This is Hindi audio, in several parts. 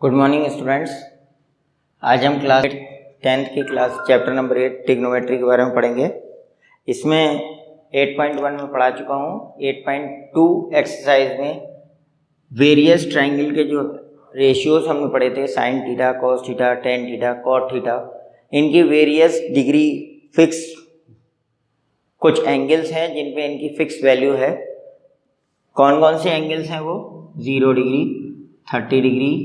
Good morning students. आज हम क्लास 10th की क्लास चैप्टर नंबर 8 ट्रिग्नोमेट्री के बारे में पढ़ेंगे। इसमें 8.1 में पढ़ा चुका हूँ। 8.2 एक्सरसाइज में वेरियस ट्रायंगल के जो रेशियोज हमने पढ़े थे, sine theta, cos theta, tan theta, cot theta, इनकी वेरियस डिग्री फिक्स कुछ एंगल्स हैं जिन पे इनकी फिक्स वैल्यू है। कौन कौन से एंगल्स हैं वो? 0 degree, 30 degree,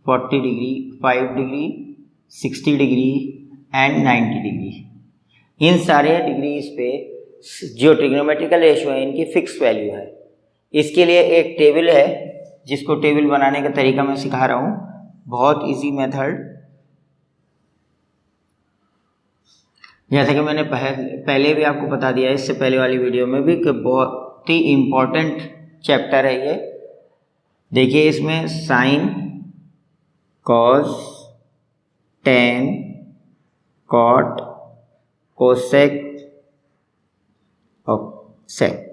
40 degree, 5 degree, 60 degree and 90 degree. इन सारे डिग्रीज पे जो ट्रिग्नोमेट्रिकल रेशियो है इनकी फिक्स वैल्यू है। इसके लिए एक टेबल है जिसको टेबल बनाने का तरीका मैं सिखा रहा हूँ, बहुत इजी मेथड। जैसा कि मैंने पहले भी आपको बता दिया है, इससे पहले वाली वीडियो में भी, कि बहुत ही इम्पोर्टेंट चैप्टर है ये। देखिए इसमें sine, cos, tan, cot, cosec और सेक।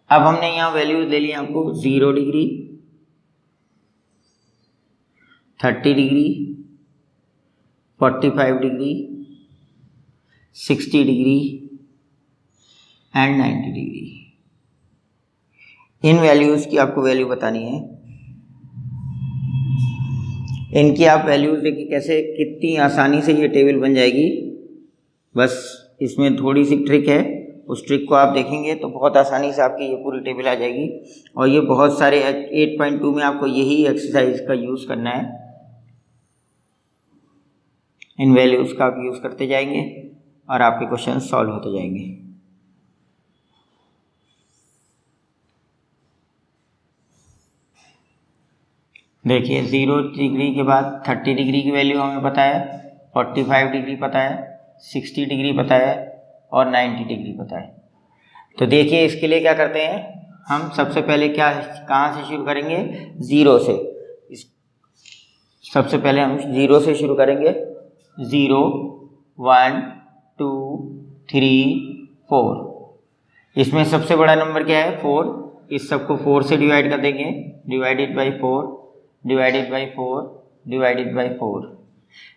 अब हमने यहाँ वैल्यूज ले ली आपको 0 degree, 30 degree, 45 degree, 60 degree and 90 degree. In values की आपको वैल्यू बतानी है। इनकी आप वैल्यूज़ देखिए कैसे, कितनी आसानी से ये टेबल बन जाएगी। बस इसमें थोड़ी सी ट्रिक है, उस ट्रिक को आप देखेंगे तो बहुत आसानी से आपकी ये पूरी टेबल आ जाएगी। और ये बहुत सारे 8.2 में आपको यही एक्सरसाइज का यूज़ करना है। इन वैल्यूज़ का आप यूज़ करते जाएंगे और आपके क्वेश्चन सॉल्व होते जाएंगे। देखिए 0 डिग्री के बाद 30 डिग्री की वैल्यू हमें पता है, 45 डिग्री पता है, 60 डिग्री पता है और 90 डिग्री पता है। तो देखिए इसके लिए क्या करते हैं, हम सबसे पहले कहाँ से शुरू करेंगे? 0 से। सबसे पहले हम 0 से शुरू करेंगे। 0, 1, 2, 3, 4। इसमें सबसे बड़ा नंबर क्या है? 4। इस सबको 4 से डिवाइड कर देंगे। Divided by 4, divided by 4, divided by 4।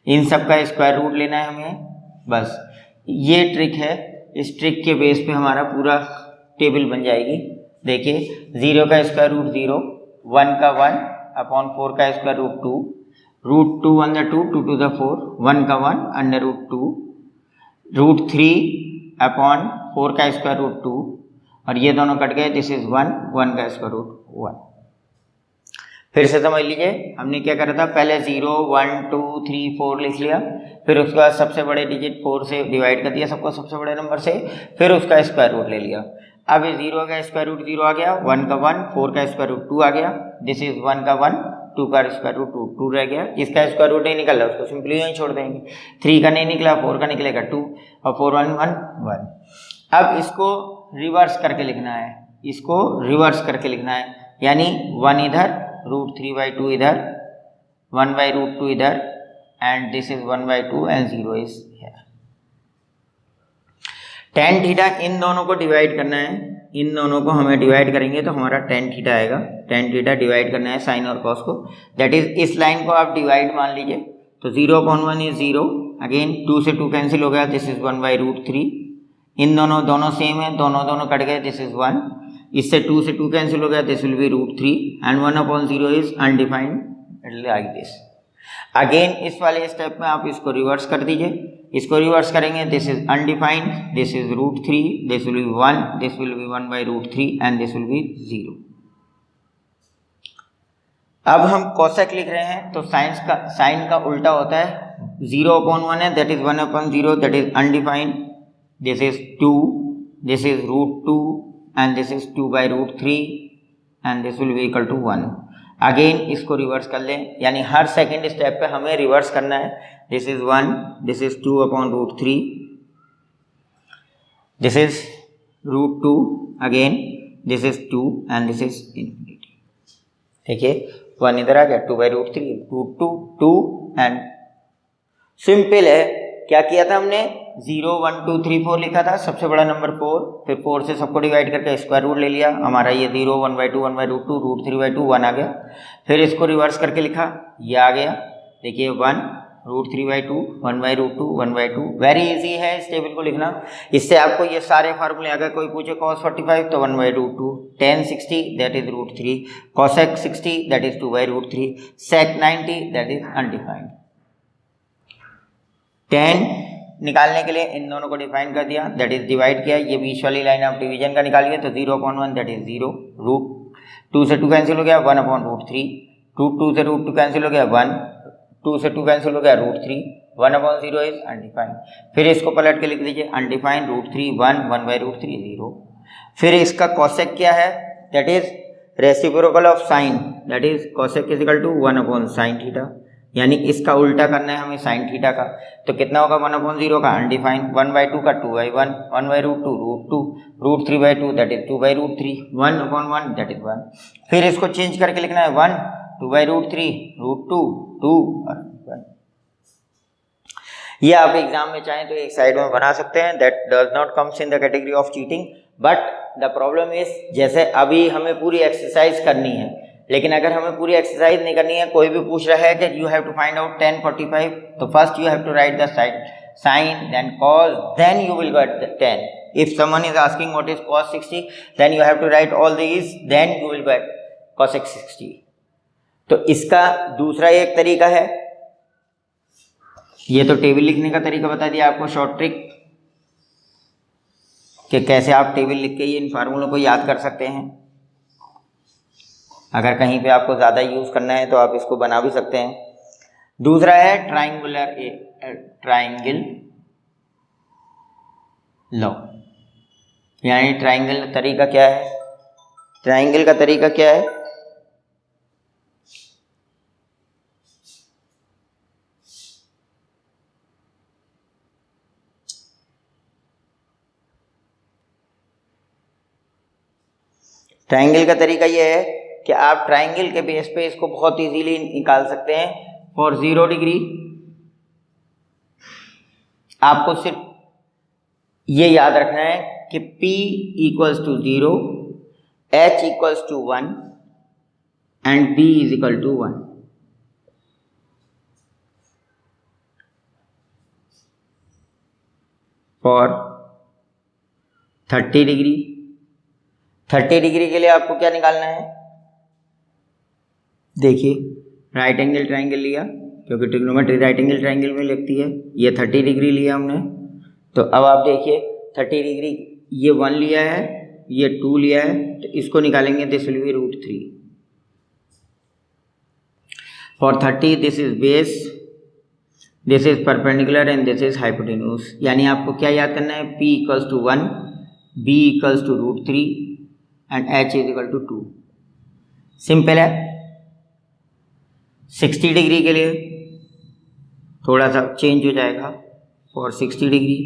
इन सब का स्क्वायर रूट लेना है हमें। बस ये ट्रिक है। इस ट्रिक के बेस पे हमारा पूरा टेबल बन जाएगी। देखिए 0 का स्क्वायर रूट 0, 1 का 1 अपॉन 4 का स्क्वायर रूट 2, रूट 2 अंदर 2, 2 टू द 4, 1 का 1 अंडर रूट 2, रूट 3 अपॉन 4 का स्क्वायर रूट 2, और ये दोनों कट गए, दिस इज 1, 1 का स्क्वायर रूट 1। फिर से समझ लीजिए, हमने क्या करा था, पहले 0, 1, 2, 3, 4 लिख लिया, फिर उसके बाद सबसे बड़े डिजिट 4 से डिवाइड कर दिया सबको सबसे बड़े नंबर से, फिर उसका स्क्वायर रूट ले लिया। अब 0 का स्क्वायर रूट 0 आ गया, 1 का 1, 4 का स्क्वायर रूट 2 आ गया, दिस इज 1 का 1, 2 का स्क्वायर रूट 2, 2 रह गया। इसका स्क्वायर रूट नहीं निकल रहा उसको सिंपली यहीं छोड़ देंगे। 3 का नहीं निकला, 4 का निकलेगा 2, और 4 1 1 1। अब इसको रिवर्स करके लिखना है, इसको रिवर्स करके लिखना है, यानी 1 इधर, रूट 3/2 इधर, 1/√2 इधर, and this is 1/2 and 0 is here. Tan theta इन दोनों को डिवाइड करना है। इन दोनों को हमें डिवाइड करेंगे तो हमारा टेन थीटा आएगा। टेन थीटा डिवाइड करना है साइन और कॉस को, दैट इज इस लाइन को आप डिवाइड मान लीजिए। तो 0/1 इज 0, अगेन 2 से 2 कैंसिल हो गया, दिस इज 1/√3। इन दोनों सेम है, दोनों कट गए, दिस इज 1। इससे 2 से 2 कैंसिल हो गया, this will be √3 and 1/0 is undefined like this. Again इस वाले स्टेप में आप इसको रिवर्स कर दीजिए। इसको रिवर्स करेंगे, this is undefined, this is √3, this will B 1, this will B 1/√3 and this will B 0। अब हम कोसेक लिख रहे हैं तो साइन का उल्टा होता है। 0/1 है, that is 1/0, that is undefined, this is 2, this is √2 and this is 2/√3 and this will be equal to 1। Again इसको रिवर्स कर लें, यानी हर सेकेंड स्टेप पे हमें रिवर्स करना है। This is 1, this is 2/√3, this is √2, again this is 2 and this is infinity. देखिए 1 इधर आ गया, 2/√3, √2, 2 एंड सिंपल है। क्या किया था हमने, 0 1 2 3 4 लिखा था, सबसे बड़ा नंबर 4, फिर 4 से सबको डिवाइड करके स्क्वायर रूट ले लिया, हमारा ये 0 1/2 1/√2 √3/2 1 आ गया। फिर इसको रिवर्स करके लिखा, ये आ गया, देखिए 1 √3/2 1/√2 1/2। वेरी इजी है इस टेबल को लिखना। इससे आपको ये सारे फार्मूले, अगर कोई पूछे cos 45 तो 1/√2, tan 60 that is √3, cosec 60 that is 2/√3, sec 90 that is undefined. tan निकालने के लिए इन दोनों को डिफाइन कर दिया, दैट इज डिवाइड किया, ये बीच वाली लाइन आप डिवीजन का निकालिए तो 0/1 दैट इज 0, √2 से 2 कैंसिल हो गया 1/√3, √2 से √2 कैंसिल हो गया 1, 2 से 2 कैंसिल हो गया √3, 1/0 इज अनडिफाइंड। फिर इसको पलट के लिख दीजिए, अनडिफाइंड √3 1 1/√3 0। फिर इसका कॉसेक क्या है, that is reciprocal of sine, that is cosec is equal to 1/sin theta, यानी इसका उल्टा करना है हमें साइन थीटा का, तो कितना होगा 1/0 का अनडिफाइंड, 1/2 का 2/1, 1/√2 √2, √3/2 दैट इज 2/√3, 1/1 दैट इज 1। फिर इसको चेंज करके लिखना है 1 2/√3 √2 2 और 1। ये आप एग्जाम में चाहें तो एक साइड में बना सकते हैं, that does not comes in the category of cheating, but the problem is जैसे अभी हमें पूरी एक्सरसाइज करनी है, लेकिन अगर हमें पूरी एक्सरसाइज नहीं करनी है, कोई भी पूछ रहा है कि you have to find out tan 45, तो first you have to write the sine then cos, then you will get the tan. If someone is asking what is cos 60, then you have to write all these, then you will get cosec 60. तो इसका दूसरा एक तरीका है, ये तो टेबल लिखने का तरीका बता दिया आपको, शॉर्ट ट्रिक कि कैसे आप टेबल लिख के ये इन फार्मूलों को याद कर सकते हैं। अगर कहीं पे आपको ज़्यादा यूज़ करना है तो आप इसको बना भी सकते हैं। दूसरा है ट्राइंगल लॉ, यानी ट्राइंगल तरीका क्या है, ट्राइंगल का तरीका क्या है, ट्राइंगल का तरीका ये है कि आप ट्राइंगल के बेस पे इसको बहुत इजीली निकाल सकते हैं। फॉर 0 डिग्री आपको सिर्फ ये याद रखना है कि P equals to 0, H equals to 1 and B is equal to 1। For 30 degree, 30 degree के लिए आपको क्या निकालना है, देखिए राइट एंगल ट्राइंगल लिया, क्योंकि ट्रिग्नोमेट्री राइट एंगल ट्राइंगल में लगती है, ये 30 डिग्री लिया हमने, तो अब आप देखिए 30 डिग्री ये 1 लिया है, ये 2 लिया है, तो इसको निकालेंगे, this will be √3। For 30 this is base, this is perpendicular and this is hypotenuse, यानी आपको क्या याद करना है, P equals to 1, B equals to √3 and H is equal to 2। Simple है। 60 डिग्री के लिए थोड़ा सा चेंज हो जाएगा, फॉर 60 डिग्री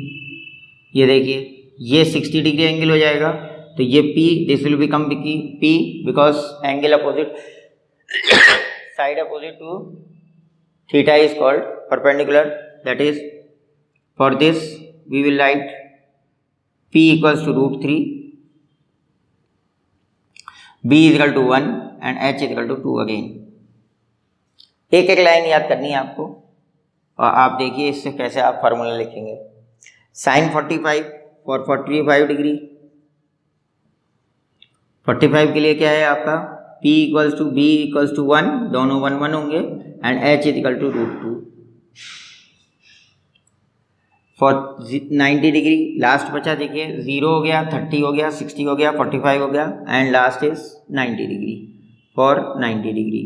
ये देखिए ये 60 डिग्री एंगल हो जाएगा, तो ये P this will become P because angle opposite side opposite to theta is called perpendicular, that is for this we will write P equals to √3, B is equal to 1 and H is equal to 2 again. एक एक लाइन याद करनी है आपको, और आप देखिए इससे कैसे आप फार्मूला लिखेंगे। साइन 45 फॉर 45 डिग्री, 45 के लिए क्या है आपका, P equals to B equals to 1, दोनों 1 1 होंगे, and H is equal to √2। For 90 degree last बचा, देखिए 0 हो गया, 30 हो गया, 60 हो गया, 45 हो गया, and last is 90 degree. For 90 degree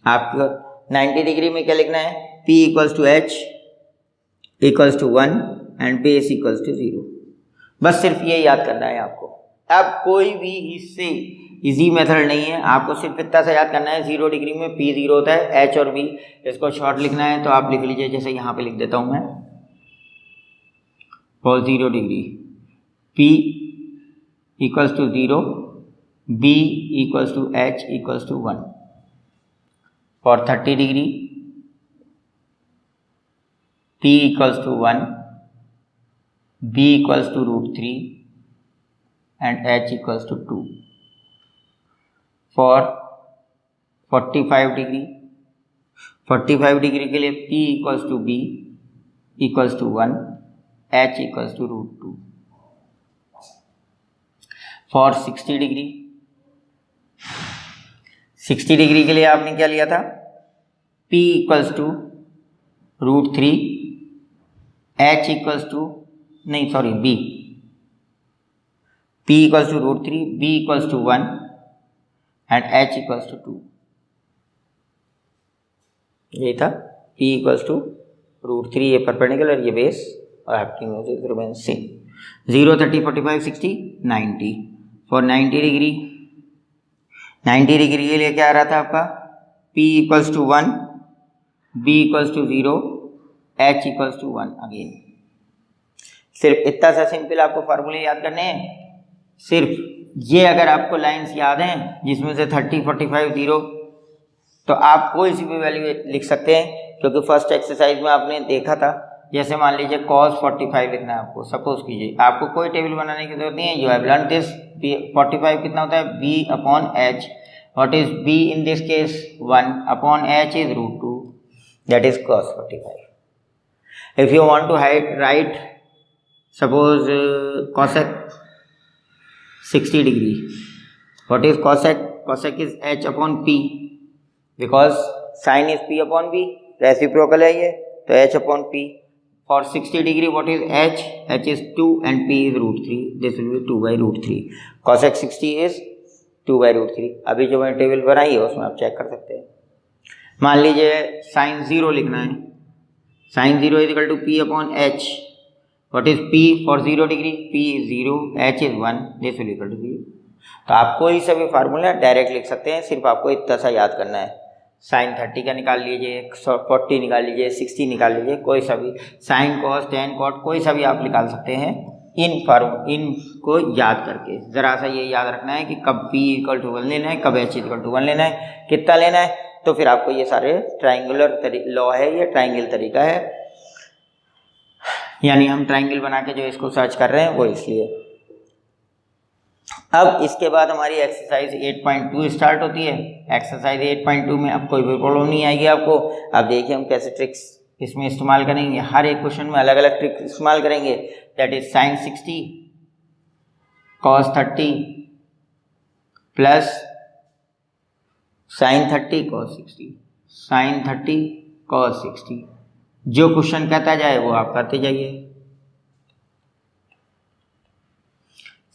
आपका 90 डिग्री में क्या लिखना है, P equals to H equals to 1 and base equals to 0। बस सिर्फ ये याद करना है आपको। अब कोई भी इससे इजी मेथड नहीं है, आपको सिर्फ इतना सा याद करना है, 0 डिग्री में P 0 होता है, H और B इसको शॉर्ट लिखना है, तो आप लिख लीजिए, जैसे यहाँ पे लिख देता हूँ मैं, for 0 degree P equals to 0, B equals to H equals to 1। For 30 degree p equals to 1, b equals to √3 and h equals to 2. For 45 degree, 45 degree के लिए p equals to b equals to 1, h equals to √2. For 60 degree, 60 degree के लिए आपने क्या लिया था, p equals to √3, h equals to b, p equals to √3, b equals to 1 and h equals to 2. ये था p equals to √3, ये परपेंडिकुलर, ये बेस और hypotenuse remain same. 0, 30, 45, 60, 90. For 90 degree, 90 degree के लिए क्या आ रहा था आपका, p equals to 1, b equals to 0, h equals to 1 again. सिर्फ इतना सा सिंपल आपको फार्मूले याद करने हैं. सिर्फ ये अगर आपको लाइंस याद हैं जिसमें से 30, 45, 0, तो आप कोई सी भी वैल्यू लिख सकते हैं, क्योंकि फर्स्ट एक्सरसाइज में आपने देखा था. जैसे मान लीजिए cos 45 लिखना है आपको, सपोज कीजिए, आपको कोई टेबल बनाने की जरूरत नहीं है. You have learn this. 45 कितना होता है, b upon h. What is b in this case, 1 upon h is √2, that is cos 45. If you want to write suppose cosec 60 डिग्री, what is cosec, cosec is h upon p, because sine is p upon b, reciprocal है ये, तो h upon p. For 60 degree, what is h? h is 2 and p is √3. This will be 2 by √3. Cosec 60 is 2 by √3. अभी जो मैंने टेबल बनाई है उसमें आप चेक कर सकते हैं. मान लीजिए साइन 0 लिखना है. Sine 0 is equal to p upon h. What is p for 0 degree? p is 0, h is 1. This will be equal to 0. तो आप कोई सा भी फार्मूला डायरेक्ट लिख सकते हैं, सिर्फ आपको इतना सा याद करना है. साइन 30 का निकाल लीजिए, 40 निकाल लीजिए, 60 निकाल लीजिए, कोई सा भी, साइन कॉस टेन कॉट कोई सा भी आप निकाल सकते हैं इनको याद करके. ज़रा सा ये याद रखना है कि कब p इक्वल टू 1 लेना है, कब h इक्वल टू 1 लेना है, कितना लेना है. तो फिर आपको ये सारे ट्राइंगुलर लॉ है, ये ट्राइंगल तरीका है, यानी हम ट्राइंगल बना के जो इसको सर्च कर रहे हैं वो इसलिए. अब इसके बाद हमारी एक्सरसाइज 8.2 स्टार्ट होती है. एक्सरसाइज 8.2 में अब कोई भी प्रॉब्लम नहीं आएगी आपको. अब देखिए हम कैसे ट्रिक्स इसमें इस्तेमाल करेंगे. हर एक क्वेश्चन में अलग अलग ट्रिक इस्तेमाल करेंगे. That is sine 60 cos 30 plus sine 30 cos 60, sine 30 cos 60. जो क्वेश्चन कहता जाए वो आप करते जाइए.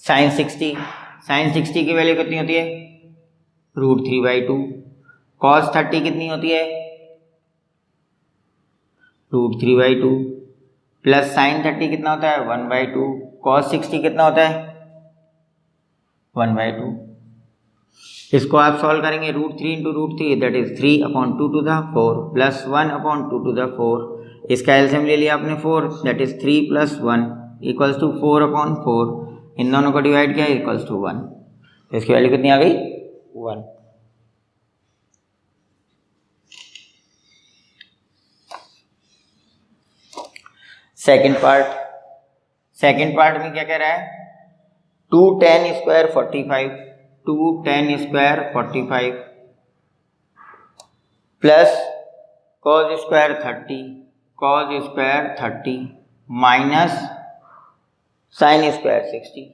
साइन 60 की वैल्यू कितनी होती है, √3/2. cos 30 कितनी होती है, √3/2 प्लस साइन 30 कितना होता है, 1/2. cos 60 कितना होता है, 1/2. इसको आप सॉल्व करेंगे. √3 × √3 दैट इज 3/2 प्लस 1/2. इसका एलसीएम ले लिया आपने 4, दैट इज 3 + 1 इक्वल्स टू 4/4. इन दोनों को डिवाइड किया इक्वल्स टू 1. इसकी वैल्यू कितनी आ गई, 1. सेकंड पार्ट में क्या कह रहा है, 2 tan square 45, 2 tan square 45 plus cos square 30 minus sine square 60,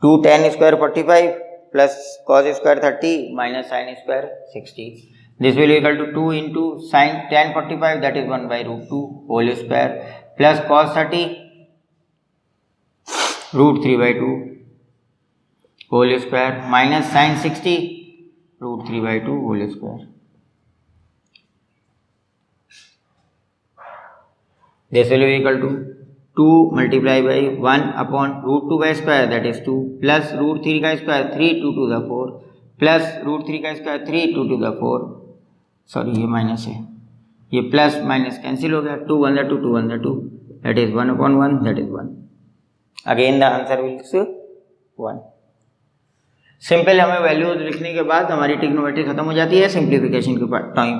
2 tan square 45 plus cos square 30 minus sine square 60. This will equal to 2 into sine tan 45 that is 1/√2 whole square plus cos 30 √3/2 whole square minus sine 60 √3/2 whole square. This will be equal to 2 multiplied by 1/√2 का स्क्वायर दैट इज 2 प्लस √3 का स्क्वायर 3 2 to the 4 प्लस √3 का स्क्वायर 3 2 to the 4. सॉरी ये माइनस है, ये प्लस माइनस कैंसिल हो गया. 2 1 2 2 1 2 that is 1/1 that is 1. Again the answer will is 1. Simple हमें वैल्यूज लिखने के बाद हमारी ट्रिग्नोमेट्री खत्म हो जाती है सिंप्लीफिकेशन के टाइम.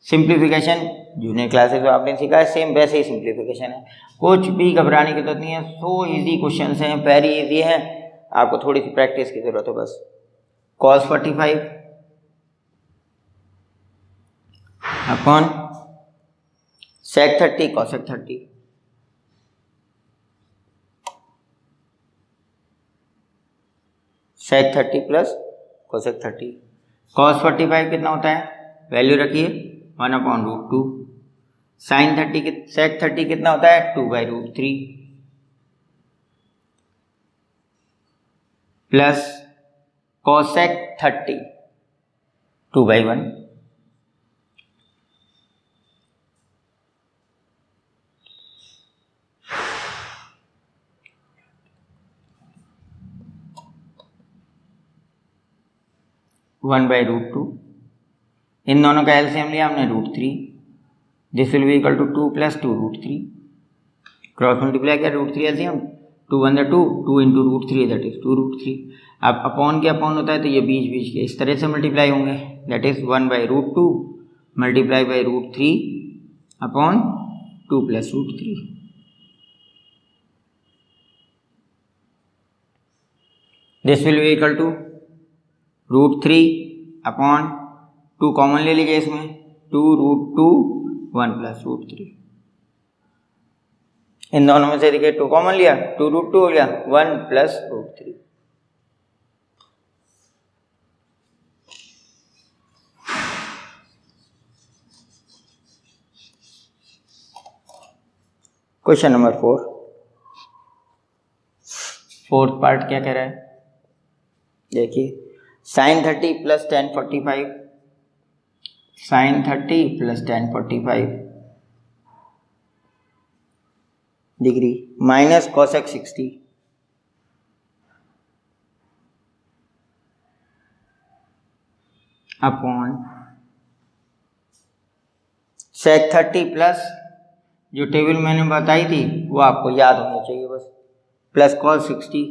सिंप्लीफिकेशन जूनियर क्लासेस में आपने सीखा है, सेम वैसे ही सिंप्लीफिकेशन है, कुछ भी घबराने की जरूरत नहीं है। सो इजी क्वेश्चन हैं, वेरी इजी है, आपको थोड़ी सी प्रैक्टिस की जरूरत है बस। cos 45 upon sec 30 cosec 30, sec 30 plus cosec 30। cos 45 कितना होता है, वैल्यू रखिए 1/√2। sin 30 sec 30 कितना होता है 2/√3 प्लस cosec 30 2/1। (1/√2) इन दोनों का एलसीएम लिया हमने √3, this will be equal to 2 + 2√3, cross multiply किया √3 एलसीएम, 2 × 2 2 × √3 दैट इज 2√3। अब अपॉन के अपॉन होता है तो ये बीच बीच के इस तरह से मल्टीप्लाई होंगे, that is 1/√2 multiply by √3 upon 2 + √3। This will be equal to √3 upon 2 common ले लीजिए इसमें, 2√2 1 + √3। इन दोनों में से देखिए 2 कॉमन लिया, 2√2 हो गया 1 + √3। क्वेश्चन नंबर 4, फोर्थ पार्ट क्या कह रहा है देखिए, sin 30 + tan 45, sin 30 + tan 45 degree minus cosec 60 upon sec 30 plus जो टेबल मैंने बताई थी वो आपको याद होनी चाहिए बस, प्लस cos 60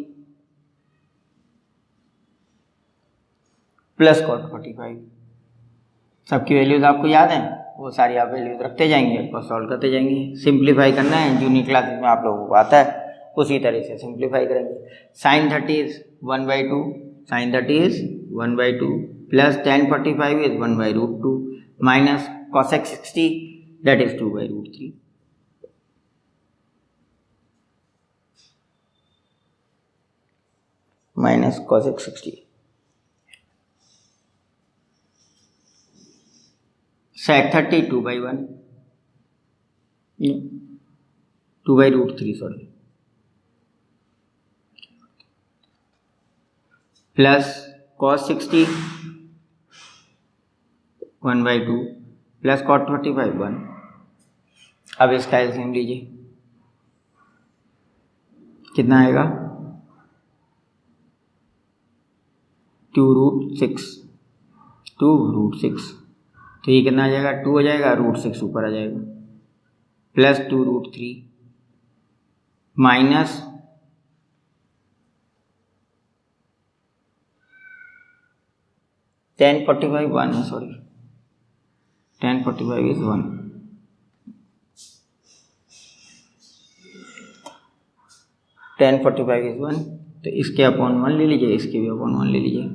प्लस cot 45। सबकी वैल्यूज आपको याद हैं, वो सारी आप वैल्यूज रखते जाएंगे और सॉल्व करते जाएंगे। सिंप्लीफाई करना है, जूनियर क्लासेस में आप लोगों को आता है, उसी तरह से सिंप्लीफाई करेंगे। sin 30 is 1/2, sin 30 is 1/2 plus tan 45 is 1/√2 minus cosec 60 that is 2/√3। Minus cosec 60 sec 30 2/1 2/√3 sorry, plus cos 60 1/2 plus cot 45 1। अब इसका एलसीएम लीजिए, कितना आएगा 2√6, 2√6 तो ये कितना आ जाएगा 2 हो जाएगा, √6 ऊपर आ जाएगा, प्लस 2√3 माइनस tan 45 1 है sorry, tan 45 is 1, tan 45 is 1 तो इसके अपॉन 1 ले लीजिए, इसके भी अपॉन 1 ले लीजिए।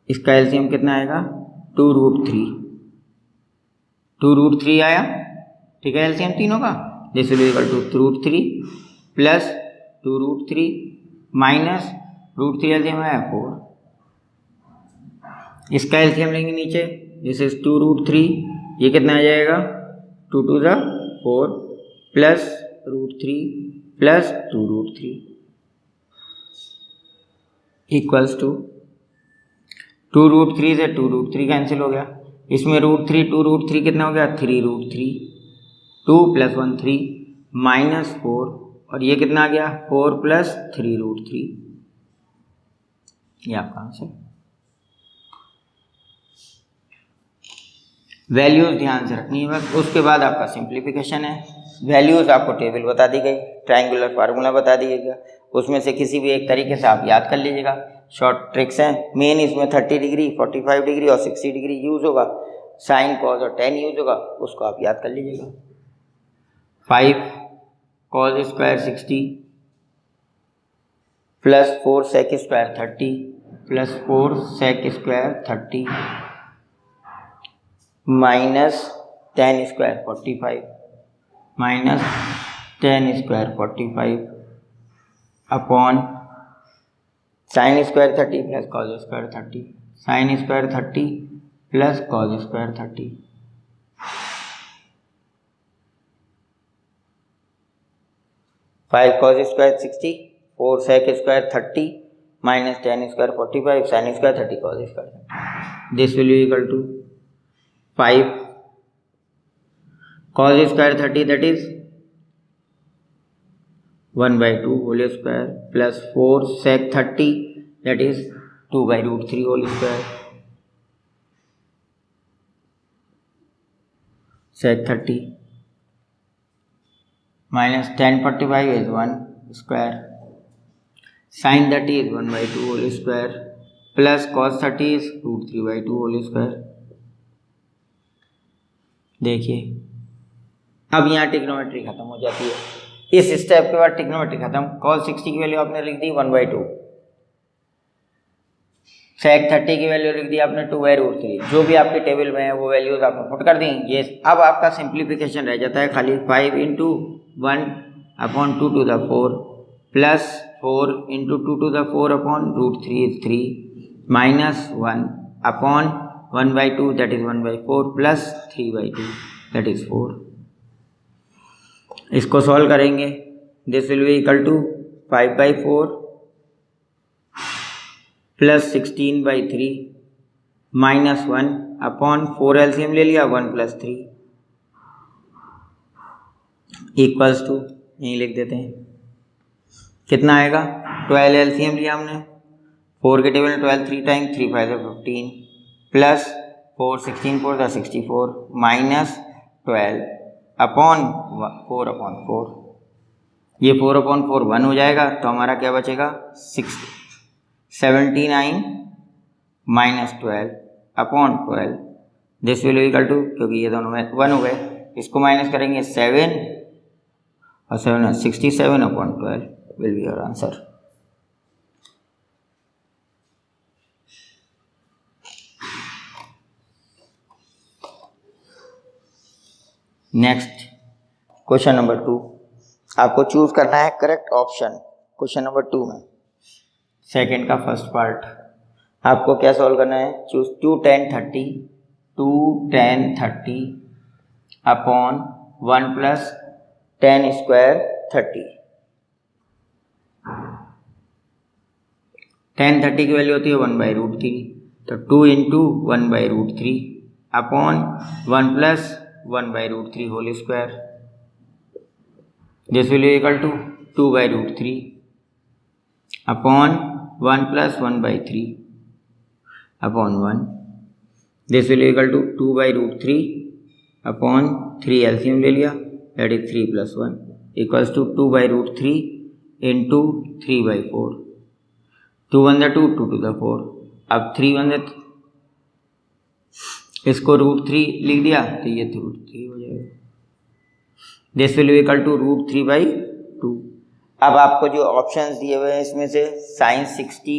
इसका एलसीएम कितना आएगा 2√3, 2√3 आया, ठीक है एलसीएम तीनों का। This will equal to √3 plus 2√3 minus √3 LCM आया 4। इसका एलसीएम लेंगे नीचे, दिस इज 2√3, ये कितना आ जाएगा 2 × 2 = 4 प्लस √3 प्लस 2√3 इक्वल्स टू 2√3 से 2√3 कैंसिल हो गया, इसमें √3 2√3 कितना हो गया 3√3, 2 + 1 3 माइनस 4 और ये कितना आ गया 4 + 3√3, ये आपका आंसर। वैल्यूज ध्यान से रखनी है बस, उसके बाद आपका सिंप्लीफिकेशन है। वैल्यूज आपको टेबल बता दी गई, ट्रायंगुलर फार्मूला बता दिएगा, उसमें से किसी भी एक तरीके से आप याद कर लीजिएगा। शॉर्ट ट्रिक्स हैं, मेन इसमें 30 डिग्री 45 डिग्री और 60 डिग्री यूज़ होगा। साइन कॉज और टेन यूज होगा, उसको आप याद कर लीजिएगा। 5 cos square 60 plus 4 sec square 30 plus 4 sec square 30 minus 10 square 45 minus 10 square 45 upon sine square 30 plus cos square 30 sine square 30 plus cos square 30 5 cos square 60 4 sec square 30 minus 10 square 45 sine square 30 cause square 30 this will be equal to 5 cos square 30 that is 1 by 2 whole square plus 4 sec 30 that is 2 by root 3 whole square sec 30 minus 10 45 is 1 square sin 30 is 1 by 2 whole square plus cos 30 is root 3 by 2 whole square। देखिए अब यहाँ ट्रिग्नोमेट्री खत्म हो जाती है। इस स्टेप के बाद ट्रिग्नोमेट्री खत्म। cos 60 की वैल्यू आपने लिख दी 1 by 2 sec 30 की वैल्यू लिख दी आपने 2 by root 3 जो भी आपके टेबल में है वो वैल्यूज आपने पुट कर दी। ये अब आपका सिंप्लीफिकेशन रह जाता है खाली 5 into 1 upon 2 to the 4 plus 4 into 2 to the 4 upon root 3 is 3 minus 1 upon 1 by 2 that is 1 by 4 plus 3 by 2 that is 4। इसको सॉल्व करेंगे this will be equal to 5 by 4 plus 16 by 3 minus 1 upon 4 LCM ले लिया 1 प्लस 3 इक्वल्स टू यहीं लिख देते हैं कितना आएगा 12 एलसीएम लिया हमने 4 के टेबल में 12 3 time 3 5 15 plus 4 16 4 64 minus 12 upon 4 upon 4 ये 4 अपॉन 4 1 हो जाएगा तो हमारा क्या बचेगा 79 minus 12 upon 12 this will equal to क्योंकि ये दोनों में 1 हो गए इसको माइनस करेंगे 7 और 7 67 upon 12 will be your answer. Next question number 2 आपको चूज करना है करेक्ट ऑप्शन। क्वेश्चन नंबर 2 में सेकंड का फर्स्ट पार्ट आपको क्या सॉल्व करना है चूज 2 10 30 अपॉन 1 प्लस 10 स्क्वायर 30 10 30 की वैल्यू होती है 1 बाई रूट 3 तो 2 into 1 by root 3 upon 1 plus 1 by root 3 whole square this will be equal to 2 by root 3 upon 1 plus 1 by 3 upon 1 this will be equal to 2 by root 3 upon 3 LCM ले लिया that is 3 plus 1 equals to 2 by root 3 into 3 by 4 2 1 the 2 2 to the 4 अब 3 1 the इसको रूट 3 लिख दिया तो ये रूट 3 हो जाएगा this will be equal to root 3 by 2। अब आपको जो ऑप्शंस दिए हुए हैं इसमें से sine 60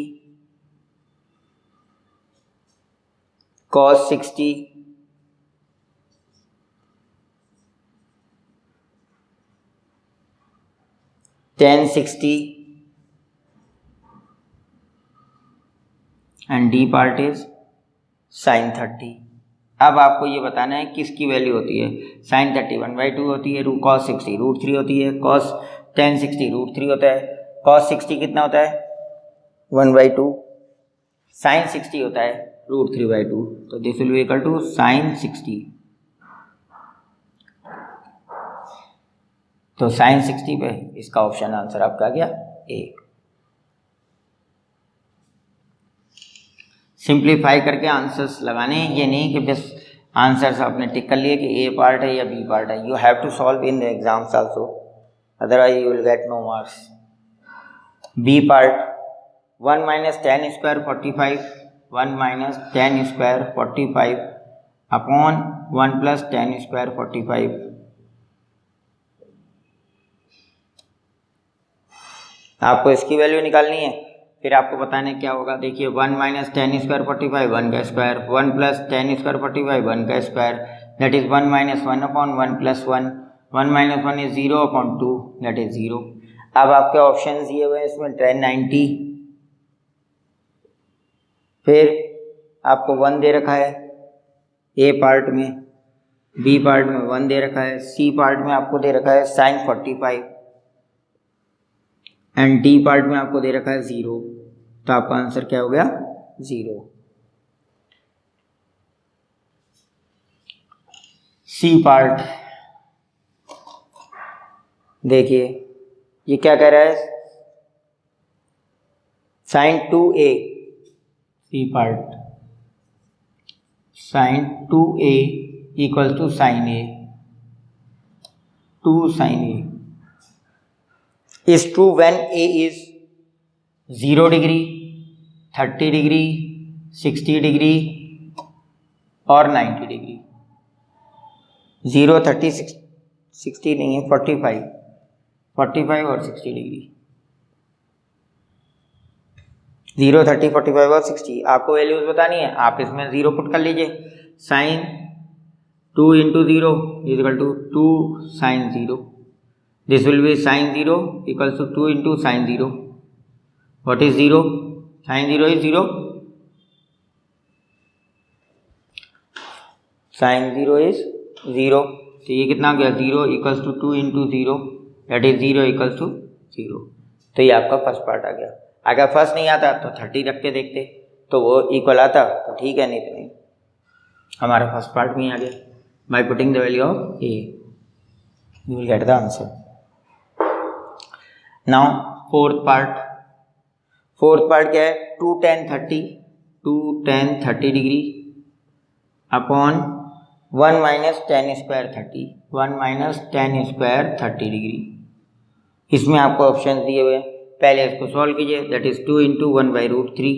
cos 60 tan 60 and the part is sine 30। अब आपको ये बताना है किसकी वैल्यू होती है साइन 30 1 by 2 होती है कॉस 60 रूट 3 होती है कॉस tan 60 रूट 3 होता है कॉस 60 कितना होता है 1 by 2 साइन 60 होता है रूट 3 by 2 तो this will be equal to sine 60 तो साइन 60 पे इसका ऑप्शन आंसर आपका आ गया ए। सिंप्लीफाई करके आंसर्स लगाने हैं ये नहीं कि बस आंसर्स आपने टिक कर लिए कि ए पार्ट है या बी पार्ट है you have to solve in the exams also otherwise you will get no marks. B part 1 minus tan square 45 1 minus tan square 45 upon 1 plus ten square 45। आपको इसकी वैल्यू निकालनी है, फिर आपको बताने क्या होगा। देखिए 1 माइनस टेन स्क्वायर 45 1 का स्क्वायर, 1 प्लस टेन स्क्वायर 45 1 का square, that is 1 minus 1 upon 1 plus 1, 1 minus 1 is 0 upon 2, that is 0। अब आपके ऑप्शन दिए हुए हैं इसमें 1090, फिर आपको 1 दे रखा है ए पार्ट में, बी पार्ट में 1 दे रखा है, सी पार्ट में आपको दे रखा है साइन 45 एंड डी पार्ट में आपको दे रखा है 0। तो आपका आंसर क्या हो गया? 0। सी पार्ट देखिए ये क्या कह रहा है, sine 2a, C part sine 2a equal to sine a, 2 sine a is true when a is 0 degree, 30 degree, 60 degree और 90 डिग्री। 0, 30, 60 नहीं है, 45 और 60 डिग्री। 0, 30, 45 और 60 आपको वैल्यूज बतानी है। आप इसमें 0 पुट कर लीजिए। Sine 2 into 0 equal to 2 sine 0, this will be sine 0 equals to 2 into sine 0। What is 0? Sine 0 is 0, sine 0 is 0। तो ये कितना हो गया? 0 equals to 2 into 0, that is 0 equals to 0। तो ये आपका फर्स्ट पार्ट आ गया। अगर फर्स्ट नहीं आता तो 30 रख के देखते तो वो इक्वल आता तो ठीक है, नहीं तो नहीं। हमारा फर्स्ट पार्ट में आ गया। By putting the value of A you will get the answer. Now fourth part क्या है? 2 tan 30 degree upon 1 minus ten square 30, 1 minus ten square 30 degree. इसमें आपको ऑप्शन दिए हुए हैं, पहले इसको सॉल्व कीजिए, that is 2 into 1 by root 3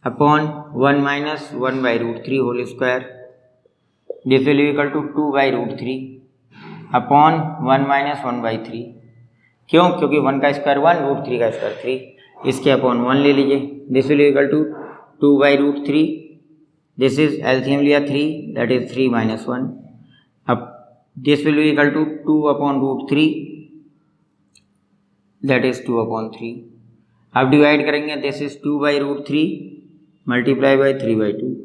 upon 1 minus 1 by root 3 whole square, this will equal to 2 by root 3 upon 1 minus 1 by 3। क्यों? क्योंकि 1 का स्क्वायर 1, रूट 3 का स्क्वायर 3, इसके अपॉन 1 ले लीजिए, this will equal to 2 by root 3, this is LCM लिया 3, दैट इज 3 माइनस 1, अब this will be equal to 2 upon root 3, that is 2 upon 3। अब डिवाइड करेंगे, this is 2 by root 3 multiply by 3 by 2,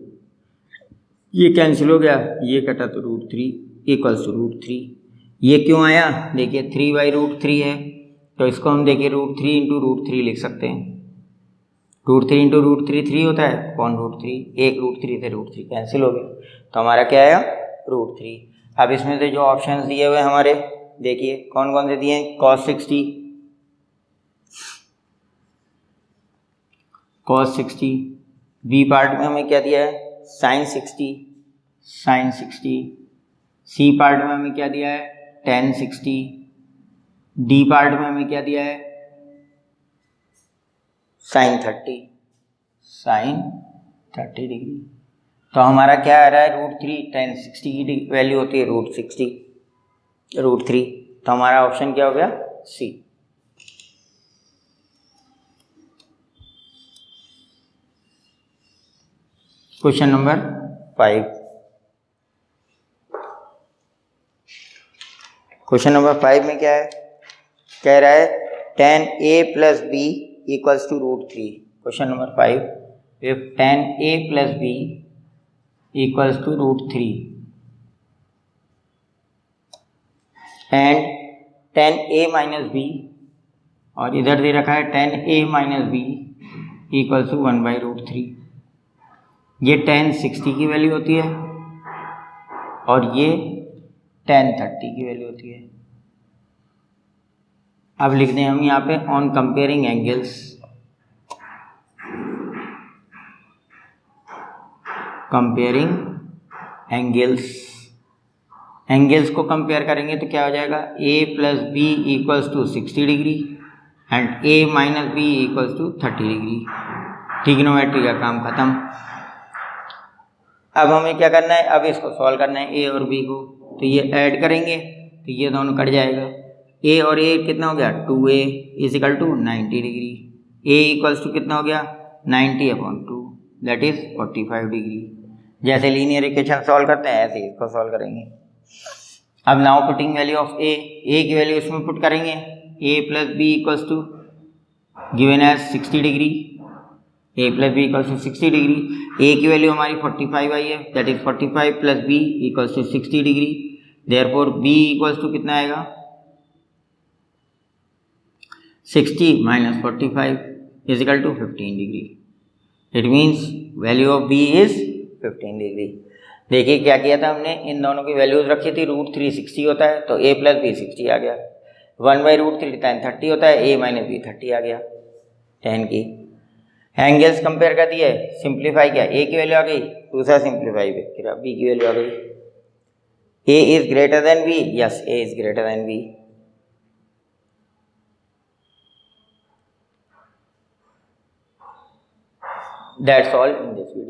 ये कैंसिल हो गया, ये कटा तो रूट 3 इक्वल्स टू रूट 3। ये क्यों आया? देखिए 3 बाई रूट 3 है तो इसको हम देखिए रूट 3 इंटू रूट 3 लिख सकते हैं। रूट 3 इंटू रूट 3 3 होता है अपॉन रूट 3, एक रूट 3 से रूट 3 कैंसिल हो गया, तो हमारा क्या आया? रूट 3। अब इसमें से जो ऑप्शंस दिए हुए हमारे देखिए कौन कौन से दिए हैं? cos 60, बी पार्ट में हमें क्या दिया है? साइन 60, सी पार्ट में हमें क्या दिया है? tan 60, डी पार्ट में हमें क्या दिया है? Sine 30 degree. तो हमारा क्या आ रहा है? रूट 3, tan 60 की वैल्यू होती है रूट 3, तो हमारा ऑप्शन क्या हो गया? C. Question number 5। Question number 5 में क्या है? कह रहा है tan a plus B equals to root 3। Question number 5, if tan a plus B equals to root 3 and tan a minus B, और इधर दे रखा है tan a minus B equals to 1 by root 3। ये tan 60 की वैल्यू होती है और ये tan 30 की वैल्यू होती है। अब लिख दें हम यहाँ पे ऑन कंपेयरिंग एंगल्स को कंपेयर करेंगे तो क्या हो जाएगा? a plus B equals to 60 degree and a minus B equals to 30 degree. Trigonometry का काम खत्म। अब हमें क्या करना है, अब इसको सॉल्व करना है ए और बी को, तो ये ऐड करेंगे तो ये दोनों कट जाएगा। ए और ए कितना हो गया 2a इजिकल टू 90 डिग्री, ए इक्वल्स टू कितना हो गया 90/2 दैट इज 45 डिग्री। जैसे लीनियर इक्वेशन सॉल्व करते हैं ऐसे इसको सॉल्व करेंगे। अब now putting value of A की वैल्यू इसमें पुट करेंगे, A plus B equals to given as 60 degree, A plus B equals to 60 degree, A की वैल्यू हमारी 45 आई है that is 45 plus B equals to 60 degree, therefore B equals to कितना आएगा 60 minus 45 equal to 15 degree. It means value of B is 15 degree. देखिए क्या किया था हमने, इन दोनों की वैल्यूज रखी थी, √3 60 होता है तो a प्लस बी 60 आ गया, 1/√3 tan 30 होता है, a माइनस बी 30 आ गया tan की। एंगल्स कंपेयर कर दिए, सिंप्लीफाई किया, a की वैल्यू आ गई, दूसरा सिंप्लीफाई किया b की वैल्यू आ गई, a is greater than b, yes a is greater than b। That's all in this video.